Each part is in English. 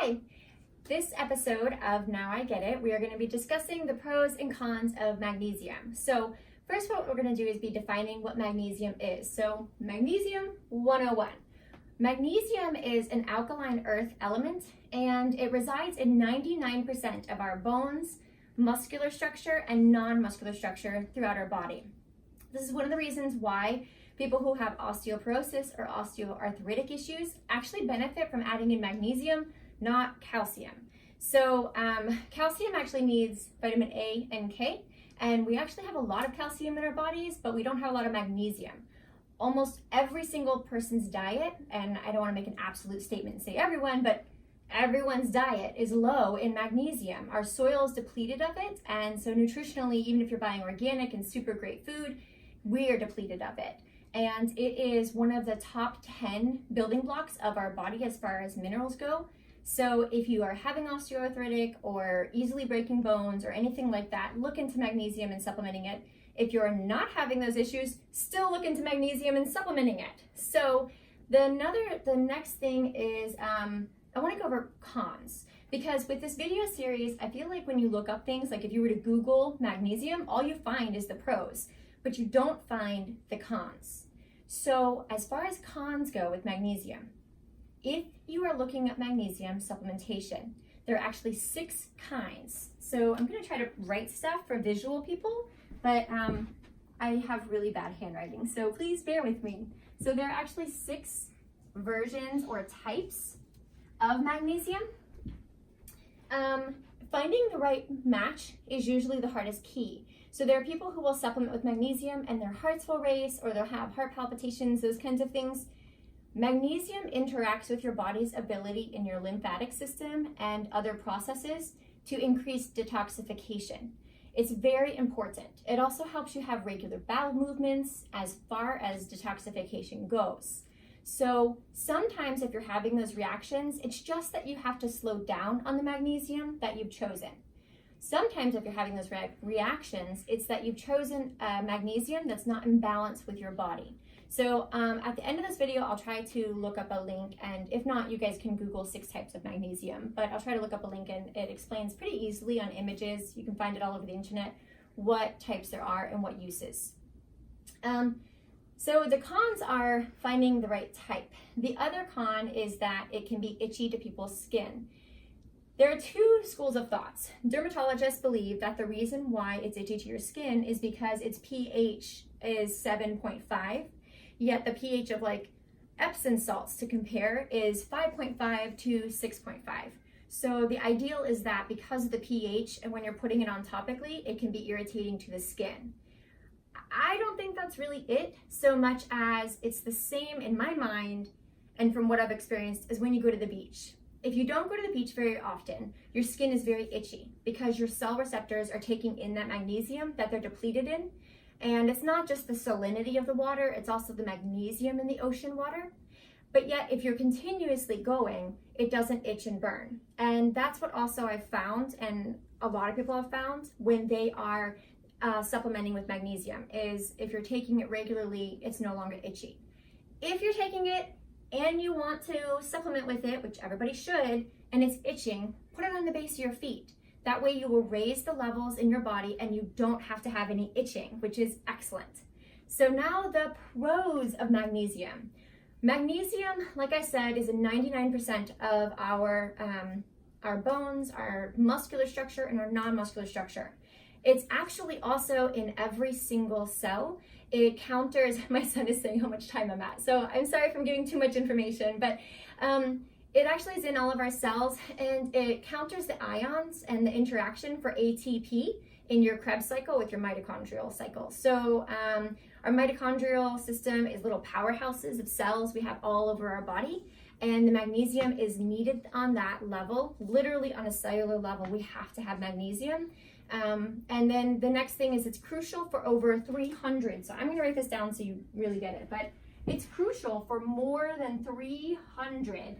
Hi! This episode of Now I Get It, we are going to be discussing the pros and cons of magnesium. So first what we're going to do is be defining what magnesium is. So Magnesium 101. Magnesium is an alkaline earth element and it resides in 99% of our bones, muscular structure, and non-muscular structure throughout our body. This is one of the reasons why people who have osteoporosis or osteoarthritic issues actually benefit from adding in magnesium, not calcium. So calcium actually needs vitamin A and K, and we actually have a lot of calcium in our bodies, but we don't have a lot of magnesium. Almost every single person's diet, and I don't want to make an absolute statement and say everyone, but everyone's diet is low in magnesium. Our soil is depleted of it, and so nutritionally, even if you're buying organic and super great food, we are depleted of it. And it is one of the top 10 building blocks of our body as far as minerals go. So if you are having osteoarthritic or easily breaking bones or anything like that, look into magnesium and supplementing it. If you're not having those issues, still look into magnesium and supplementing it. So the next thing is, I want to go over cons. Because with this video series, I feel like when you look up things, like if you were to Google magnesium, all you find is the pros, but you don't find the cons. So as far as cons go with magnesium, if you are looking at magnesium supplementation, there are actually 6 kinds. So I'm going to try to write stuff for visual people, but I have really bad handwriting, so please bear with me. So there are actually 6 versions or types of magnesium. Finding the right match is usually the hardest key. So there are people who will supplement with magnesium and their hearts will race or they'll have heart palpitations, those kinds of things. Magnesium interacts with your body's ability in your lymphatic system and other processes to increase detoxification. It's very important. It also helps you have regular bowel movements as far as detoxification goes. So sometimes if you're having those reactions, it's just that you have to slow down on the magnesium that you've chosen. Sometimes if you're having those reactions, it's that you've chosen magnesium that's not in balance with your body. So at the end of this video, I'll try to look up a link, and if not, you guys can Google 6 types of magnesium, but I'll try to look up a link and it explains pretty easily on images. You can find it all over the internet, what types there are and what uses. So the cons are finding the right type. The other con is that it can be itchy to people's skin. There are 2 schools of thoughts. Dermatologists believe that the reason why it's itchy to your skin is because its pH is 7.5, yet the pH of like Epsom salts to compare is 5.5 to 6.5. So the ideal is that because of the pH and when you're putting it on topically, it can be irritating to the skin. I don't think that's really it so much as it's the same in my mind and from what I've experienced is when you go to the beach. If you don't go to the beach very often, your skin is very itchy because your cell receptors are taking in that magnesium that they're depleted in. And it's not just the salinity of the water, it's also the magnesium in the ocean water. But yet, if you're continuously going, it doesn't itch and burn. And that's what also I've found, and a lot of people have found when they are supplementing with magnesium, is if you're taking it regularly, it's no longer itchy. If you're taking it and you want to supplement with it, which everybody should, and it's itching, put it on the base of your feet. That way you will raise the levels in your body and you don't have to have any itching, which is excellent. So now the pros of magnesium. Magnesium, like I said, is in 99% of our bones, our muscular structure, and our non-muscular structure. It's actually also in every single cell. It counters, my son is saying how much time I'm at, so I'm sorry if I'm giving too much information, but it actually is in all of our cells and it counters the ions and the interaction for ATP in your Krebs cycle with your mitochondrial cycle. So our mitochondrial system is little powerhouses of cells we have all over our body, and the magnesium is needed on that level, literally on a cellular level. We have to have magnesium. And then the next thing is it's crucial for over 300. So I'm going to write this down so you really get it, but it's crucial for more than 300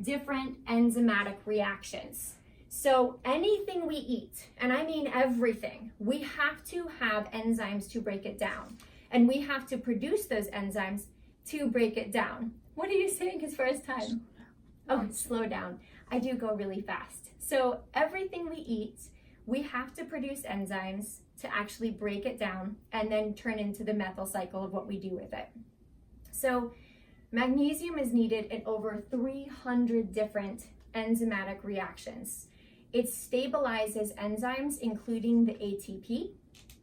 different enzymatic reactions. So anything we eat, and I mean everything, we have to have enzymes to break it down. And we have to produce those enzymes to break it down. What are you saying as far as time? Oh, slow down. I do go really fast. So everything we eat, we have to produce enzymes to actually break it down and then turn into the methyl cycle of what we do with it. So magnesium is needed in over 300 different enzymatic reactions. It stabilizes enzymes, including the ATP,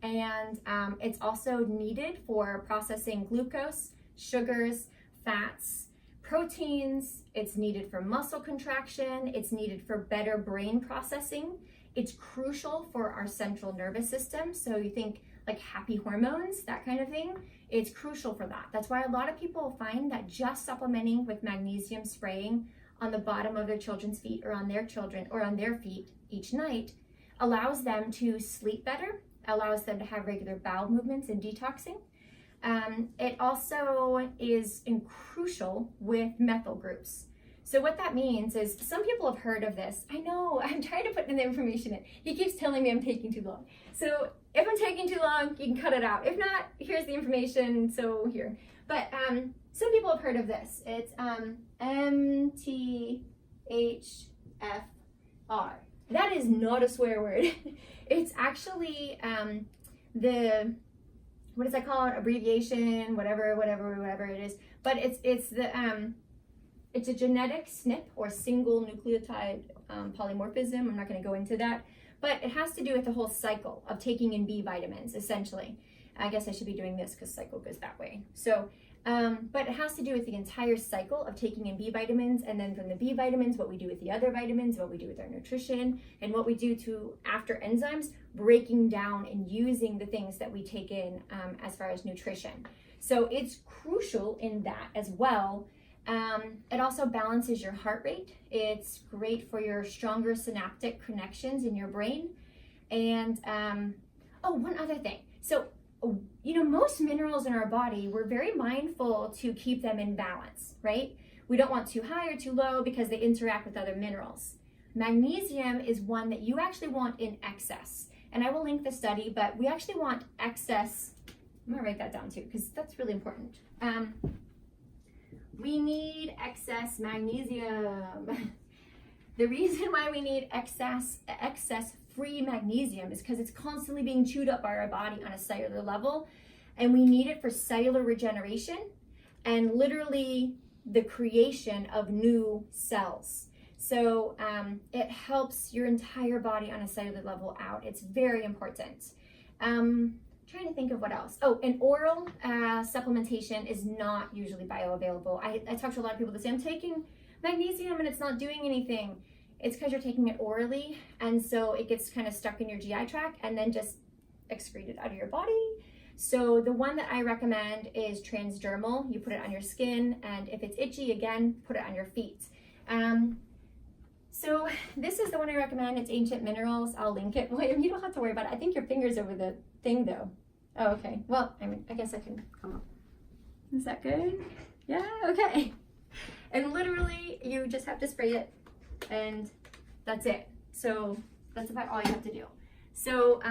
and it's also needed for processing glucose, sugars, fats, proteins. It's needed for muscle contraction. It's needed for better brain processing. It's crucial for our central nervous system. So you think like happy hormones, that kind of thing. It's crucial for that. That's why a lot of people find that just supplementing with magnesium spraying on the bottom of their children's feet or on their children or on their feet each night allows them to sleep better, allows them to have regular bowel movements and detoxing. It also is crucial with methyl groups. So what that means is, some people have heard of this. I know, I'm trying to put in the information in. He keeps telling me I'm taking too long. So if I'm taking too long, you can cut it out. If not, here's the information, so here. But some people have heard of this. It's MTHFR. That is not a swear word. It's actually what is that called? Abbreviation, whatever it is. But it's a genetic SNP, or single nucleotide polymorphism. I'm not going to go into that, but it has to do with the whole cycle of taking in B vitamins, essentially. I guess I should be doing this because cycle goes that way. So, but it has to do with the entire cycle of taking in B vitamins, and then from the B vitamins, what we do with the other vitamins, what we do with our nutrition, and what we do to, after enzymes, breaking down and using the things that we take in as far as nutrition. So it's crucial in that as well. It also balances your heart rate. It's great for your stronger synaptic connections in your brain. And, oh, one other thing. So, you know, most minerals in our body, we're very mindful to keep them in balance, right? We don't want too high or too low because they interact with other minerals. Magnesium is one that you actually want in excess. And I will link the study, but we actually want excess. I'm gonna write that down too, because that's really important. We need excess magnesium. The reason why we need excess free magnesium is because it's constantly being chewed up by our body on a cellular level, and we need it for cellular regeneration and literally the creation of new cells. So it helps your entire body on a cellular level out. It's very important. Trying to think of what else. Oh, and oral supplementation is not usually bioavailable. I talk to a lot of people that say, I'm taking magnesium and it's not doing anything. It's because you're taking it orally, and so it gets kind of stuck in your GI tract and then just excreted out of your body. So the one that I recommend is transdermal. You put it on your skin, and if it's itchy, again, put it on your feet. So this is the one I recommend. It's Ancient Minerals. I'll link it. William, you don't have to worry about it. I think your finger's over the thing though. Oh, okay. Well, I guess I can come up. Is that good? Yeah, okay. And literally, you just have to spray it, and that's it. So that's about all you have to do. So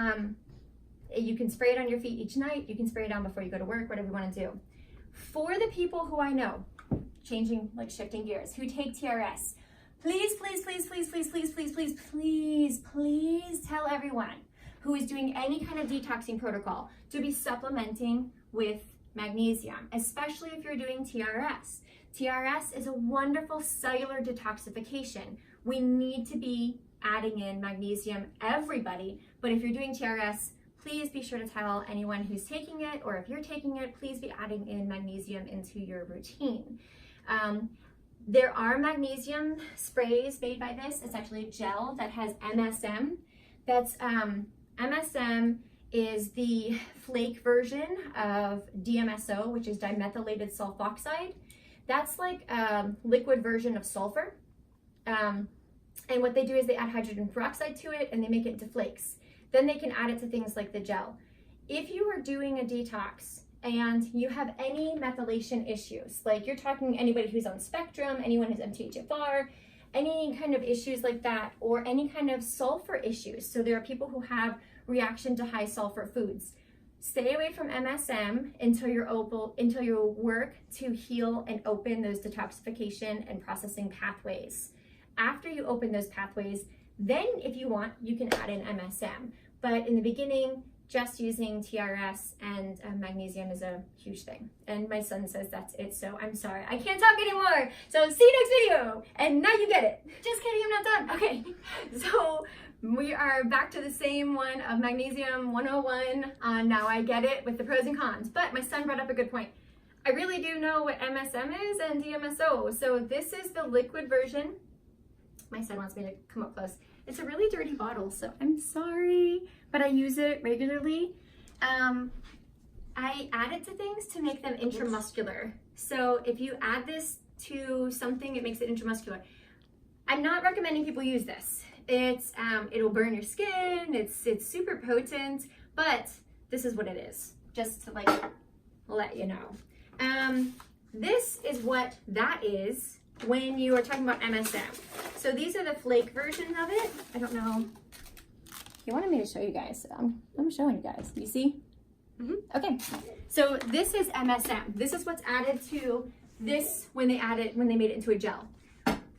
you can spray it on your feet each night. You can spray it on before you go to work, whatever you want to do. For the people who I know, shifting gears, who take TRS, please tell everyone who is doing any kind of detoxing protocol to be supplementing with magnesium, especially if you're doing TRS. TRS is a wonderful cellular detoxification. We need to be adding in magnesium, everybody, but if you're doing TRS, please be sure to tell anyone who's taking it, or if you're taking it, please be adding in magnesium into your routine. There are magnesium sprays made by this. It's actually a gel that has MSM. That's MSM is the flake version of DMSO, which is dimethylated sulfoxide. That's like a liquid version of sulfur. And what they do is they add hydrogen peroxide to it, and they make it into flakes. Then they can add it to things like the gel. If you are doing a detox and you have any methylation issues, like you're talking anybody who's on spectrum, anyone who's MTHFR, any kind of issues like that, or any kind of sulfur issues. So there are people who have reaction to high sulfur foods. Stay away from MSM until you work to heal and open those detoxification and processing pathways. After you open those pathways, then if you want, you can add in MSM. But in the beginning, just using TRS and magnesium is a huge thing. And my son says that's it, so I'm sorry. I can't talk anymore. So see you next video. And now you get it. Just kidding, I'm not done. Okay, so we are back to the same one of Magnesium 101. Now I get it with the pros and cons. But my son brought up a good point. I really do know what MSM is and DMSO. So this is the liquid version. My son wants me to come up close. It's a really dirty bottle, so I'm sorry, but I use it regularly. I add it to things to make them intramuscular. So if you add this to something, it makes it intramuscular. I'm not recommending people use this. It'll burn your skin, it's super potent, but this is what it is, just to like let you know. This is what that is when you are talking about MSM. So these are the flake versions of it. I don't know. He wanted me to show you guys. So I'm showing you guys. Do you see? Okay. So this is MSM. This is what's added to this when they made it into a gel.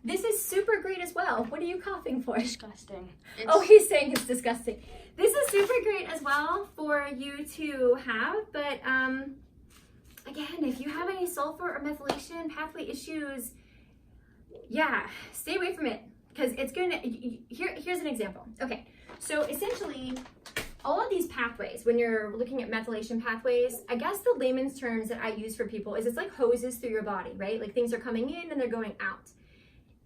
This is super great as well. What are you coughing for? Disgusting. Oh, he's saying it's disgusting. This is super great as well for you to have, but again, if you have any sulfur or methylation pathway issues, yeah, stay away from it, because it's going to, here's an example. Okay, so essentially, all of these pathways, when you're looking at methylation pathways, I guess the layman's terms that I use for people is it's like hoses through your body, right? Like things are coming in and they're going out.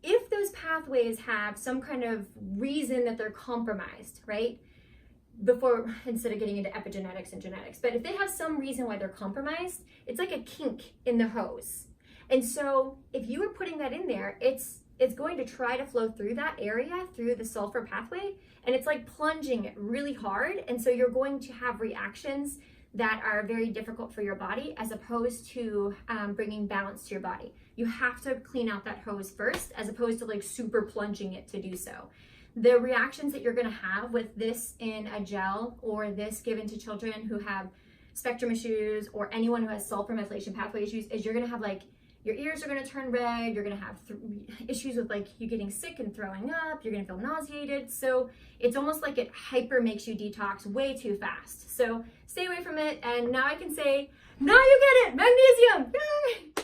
If those pathways have some kind of reason that they're compromised, right? Instead of getting into epigenetics and genetics, but if they have some reason why they're compromised, it's like a kink in the hose. And so if you are putting that in there, it's going to try to flow through that area, through the sulfur pathway, and it's like plunging it really hard. And so you're going to have reactions that are very difficult for your body, as opposed to bringing balance to your body. You have to clean out that hose first, as opposed to like super plunging it to do so. The reactions that you're gonna have with this in a gel, or this given to children who have spectrum issues, or anyone who has sulfur methylation pathway issues, is you're gonna have like, your ears are gonna turn red, you're gonna have issues with like you getting sick and throwing up, you're gonna feel nauseated. So it's almost like it hyper makes you detox way too fast. So stay away from it. And now I can say, now you get it, magnesium, yay!